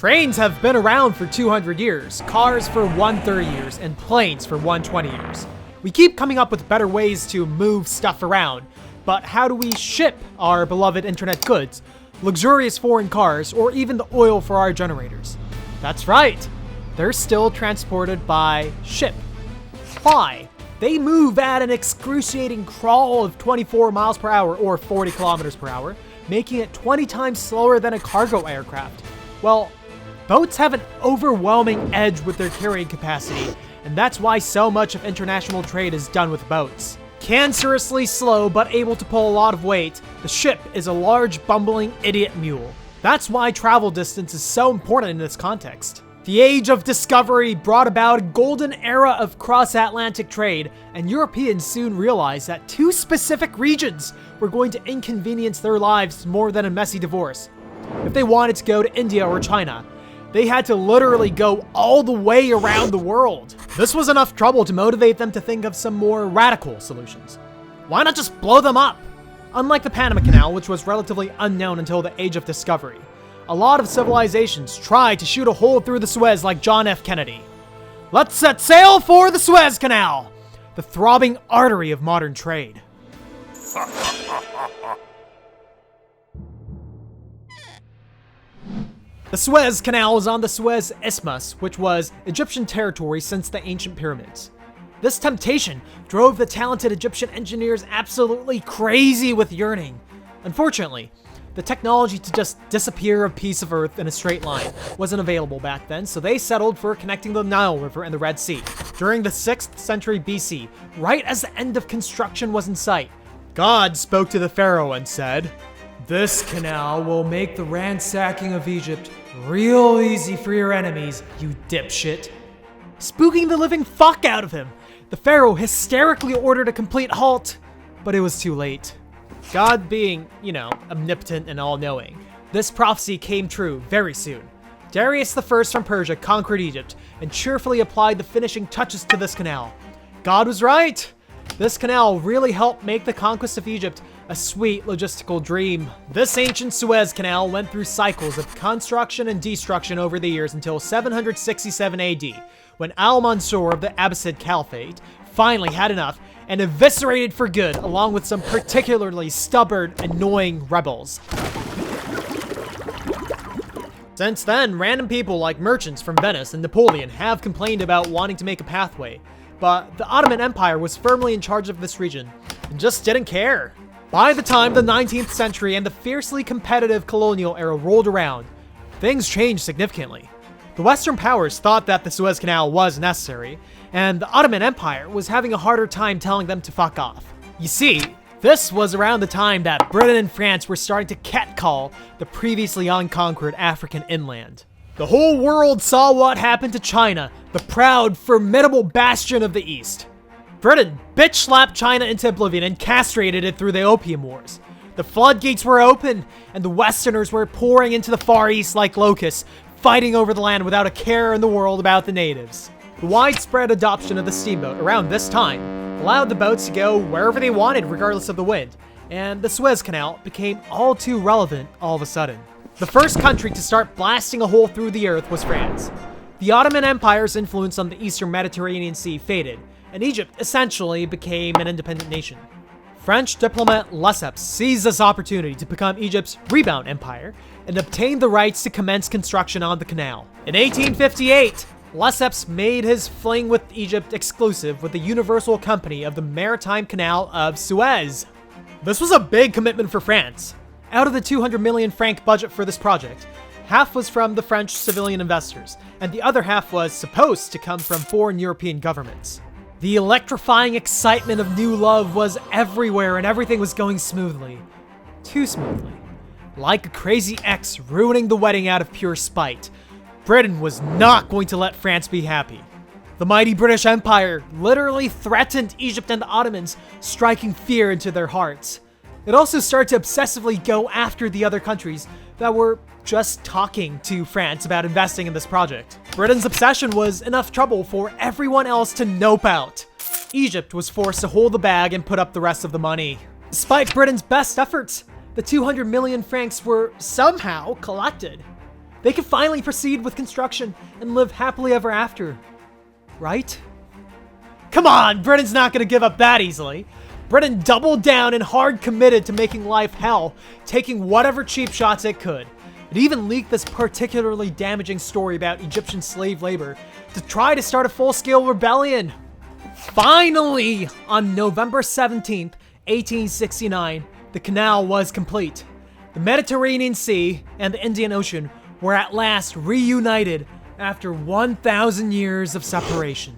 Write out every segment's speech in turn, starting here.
Trains have been around for 200 years, cars for 130 years, and planes for 120 years. We keep coming up with better ways to move stuff around, but how do we ship our beloved internet goods, luxurious foreign cars, or even the oil for our generators? That's right, they're still transported by ship. Why? They move at an excruciating crawl of 24 miles per hour or 40 kilometers per hour, making it 20 times slower than a cargo aircraft. Well, boats have an overwhelming edge with their carrying capacity, and that's why so much of international trade is done with boats. Cancerously slow but able to pull a lot of weight, the ship is a large, bumbling idiot mule. That's why travel distance is so important in this context. The age of discovery brought about a golden era of cross-Atlantic trade, and Europeans soon realized that two specific regions were going to inconvenience their lives more than a messy divorce. If they wanted to go to India or China, they had to literally go all the way around the world. This was enough trouble to motivate them to think of some more radical solutions. Why not just blow them up? Unlike the Panama Canal, which was relatively unknown until the age of discovery, a lot of civilizations tried to shoot a hole through the Suez like John F. Kennedy. Let's set sail for the Suez Canal, the throbbing artery of modern trade. The Suez Canal was on the Suez Isthmus, which was Egyptian territory since the ancient pyramids. This temptation drove the talented Egyptian engineers absolutely crazy with yearning. Unfortunately, the technology to just disappear a piece of earth in a straight line wasn't available back then, so they settled for connecting the Nile River and the Red Sea. During the 6th century BC, right as the end of construction was in sight, God spoke to the pharaoh and said, "This canal will make the ransacking of Egypt real easy for your enemies, you dipshit." Spooking the living fuck out of him, the pharaoh hysterically ordered a complete halt, but it was too late. God being, omnipotent and all-knowing, this prophecy came true very soon. Darius I from Persia conquered Egypt and cheerfully applied the finishing touches to this canal. God was right! This canal really helped make the conquest of Egypt a sweet logistical dream. This ancient Suez Canal went through cycles of construction and destruction over the years until 767 AD, when Al-Mansur of the Abbasid Caliphate finally had enough and eviscerated for good, along with some particularly stubborn, annoying rebels. Since then, random people like merchants from Venice and Napoleon have complained about wanting to make a pathway, but the Ottoman Empire was firmly in charge of this region and just didn't care. By the time the 19th century and the fiercely competitive colonial era rolled around, things changed significantly. The Western powers thought that the Suez Canal was necessary, and the Ottoman Empire was having a harder time telling them to fuck off. You see, this was around the time that Britain and France were starting to catcall the previously unconquered African inland. The whole world saw what happened to China, the proud, formidable bastion of the East. Britain bitch-slapped China into oblivion and castrated it through the Opium Wars. The floodgates were open, and the Westerners were pouring into the Far East like locusts, fighting over the land without a care in the world about the natives. The widespread adoption of the steamboat around this time allowed the boats to go wherever they wanted regardless of the wind, and the Suez Canal became all too relevant all of a sudden. The first country to start blasting a hole through the earth was France. The Ottoman Empire's influence on the Eastern Mediterranean Sea faded, and Egypt essentially became an independent nation. French diplomat Lesseps seized this opportunity to become Egypt's rebound empire and obtained the rights to commence construction on the canal. In 1858, Lesseps made his fling with Egypt exclusive with the Universal Company of the Maritime Canal of Suez. This was a big commitment for France. Out of the 200 million franc budget for this project, half was from the French civilian investors, and the other half was supposed to come from foreign European governments. The electrifying excitement of new love was everywhere and everything was going smoothly. Too smoothly. Like a crazy ex ruining the wedding out of pure spite, Britain was not going to let France be happy. The mighty British Empire literally threatened Egypt and the Ottomans, striking fear into their hearts. It also started to obsessively go after the other countries that were just talking to France about investing in this project. Britain's obsession was enough trouble for everyone else to nope out. Egypt was forced to hold the bag and put up the rest of the money. Despite Britain's best efforts, the 200 million francs were somehow collected. they could finally proceed with construction and live happily ever after. Right? Come on, Britain's not gonna give up that easily. Britain doubled down and hard committed to making life hell, taking whatever cheap shots it could. It even leaked this particularly damaging story about Egyptian slave labor to try to start a full-scale rebellion. Finally, on November 17th, 1869, the canal was complete. The Mediterranean Sea and the Indian Ocean were at last reunited after 1,000 years of separation.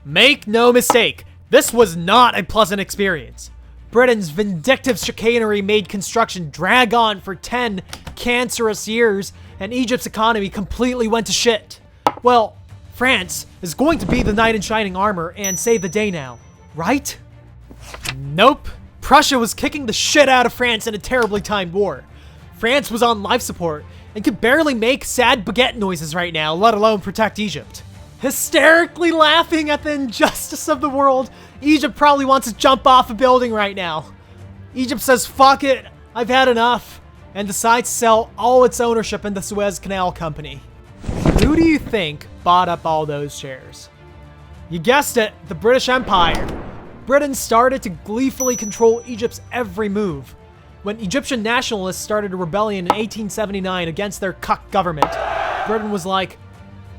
Make no mistake, this was not a pleasant experience. Britain's vindictive chicanery made construction drag on for 10 cancerous years, and Egypt's economy completely went to shit. Well, France is going to be the knight in shining armor and save the day now, right? Nope. Prussia was kicking the shit out of France in a terribly timed war. France was on life support and could barely make sad baguette noises right now, let alone protect Egypt. Hysterically laughing at the injustice of the world, Egypt probably wants to jump off a building right now. Egypt says, fuck it, I've had enough, and decides to sell all its ownership in the Suez Canal Company. Who do you think bought up all those shares? You guessed it, the British Empire. Britain started to gleefully control Egypt's every move. When Egyptian nationalists started a rebellion in 1879 against their cuck government, Britain was like,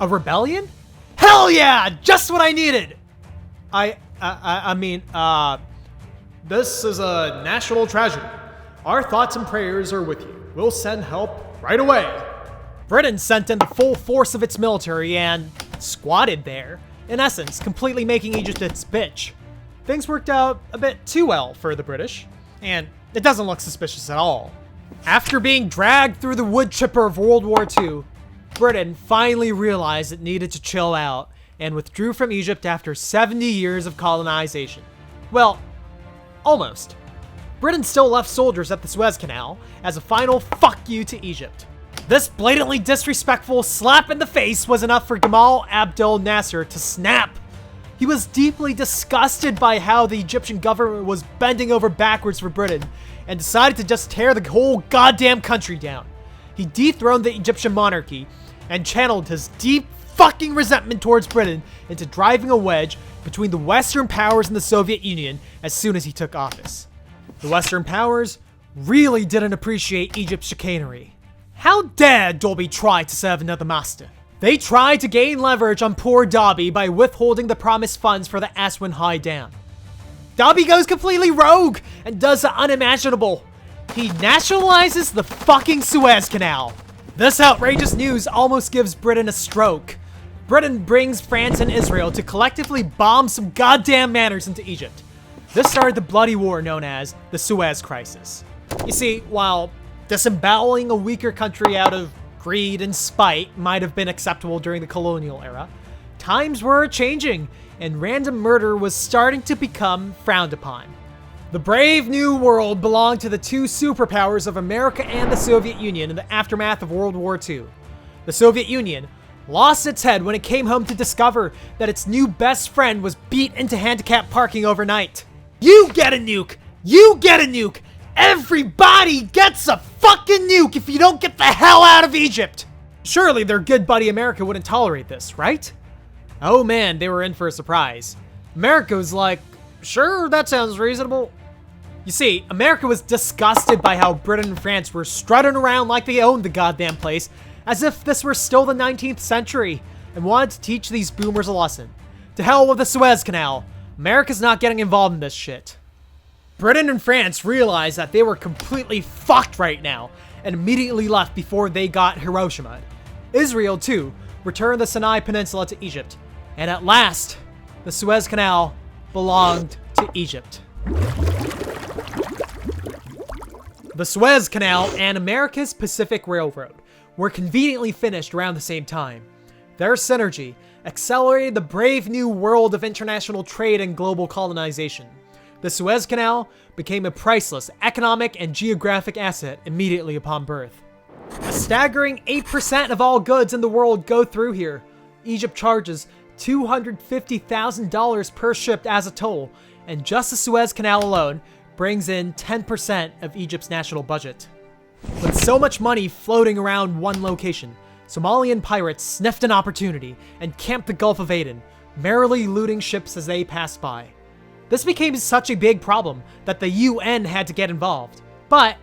a rebellion? Hell yeah! Just what I needed! This is a national tragedy. Our thoughts and prayers are with you. We'll send help right away. Britain sent in the full force of its military and squatted there, in essence, completely making Egypt its bitch. Things worked out a bit too well for the British, and it doesn't look suspicious at all. After being dragged through the wood chipper of World War II, Britain finally realized it needed to chill out and withdrew from Egypt after 70 years of colonization. Well, almost. Britain still left soldiers at the Suez Canal as a final fuck you to Egypt. This blatantly disrespectful slap in the face was enough for Gamal Abdel Nasser to snap. He was deeply disgusted by how the Egyptian government was bending over backwards for Britain and decided to just tear the whole goddamn country down. He dethroned the Egyptian monarchy and channeled his deep fucking resentment towards Britain into driving a wedge between the Western powers and the Soviet Union as soon as he took office. The Western powers really didn't appreciate Egypt's chicanery. How dare Dolby try to serve another master? They tried to gain leverage on poor Dobby by withholding the promised funds for the Aswan High Dam. Dobby goes completely rogue and does the unimaginable. He nationalizes the fucking Suez Canal. This outrageous news almost gives Britain a stroke. Britain brings France and Israel to collectively bomb some goddamn manners into Egypt. This started the bloody war known as the Suez Crisis. You see, while disemboweling a weaker country out of greed and spite might have been acceptable during the colonial era, times were changing and random murder was starting to become frowned upon. The brave new world belonged to the two superpowers of America and the Soviet Union in the aftermath of World War II. The Soviet Union lost its head when it came home to discover that its new best friend was beat into handicap parking overnight. You get a nuke! You get a nuke! Everybody gets a fucking nuke if you don't get the hell out of Egypt! Surely their good buddy America wouldn't tolerate this, right? Oh man, they were in for a surprise. America was like, sure, that sounds reasonable. You see, America was disgusted by how Britain and France were strutting around like they owned the goddamn place, as if this were still the 19th century, and wanted to teach these boomers a lesson. To hell with the Suez Canal. America's not getting involved in this shit. Britain and France realized that they were completely fucked right now, and immediately left before they got Hiroshima. Israel, too, returned the Sinai Peninsula to Egypt, and at last, the Suez Canal belonged to Egypt. The Suez Canal and America's Pacific Railroad were conveniently finished around the same time. Their synergy accelerated the brave new world of international trade and global colonization. The Suez Canal became a priceless economic and geographic asset immediately upon birth. A staggering 8% of all goods in the world go through here. Egypt charges $250,000 per ship as a toll, and just the Suez Canal alone brings in 10% of Egypt's national budget. With so much money floating around one location, Somalian pirates sniffed an opportunity and camped the Gulf of Aden, merrily looting ships as they passed by. This became such a big problem that the UN had to get involved. But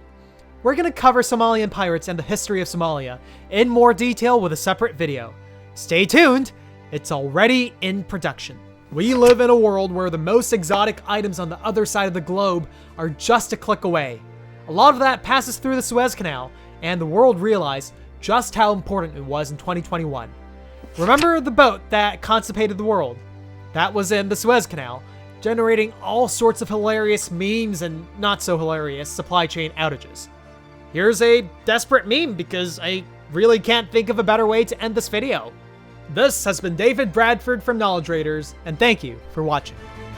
we're going to cover Somalian pirates and the history of Somalia in more detail with a separate video. Stay tuned, it's already in production. We live in a world where the most exotic items on the other side of the globe are just a click away. A lot of that passes through the Suez Canal, and the world realized just how important it was in 2021. Remember the boat that constipated the world? That was in the Suez Canal, generating all sorts of hilarious memes and not so hilarious supply chain outages. Here's a desperate meme because I really can't think of a better way to end this video. This has been David Bradford from Knowledge Raiders, and thank you for watching.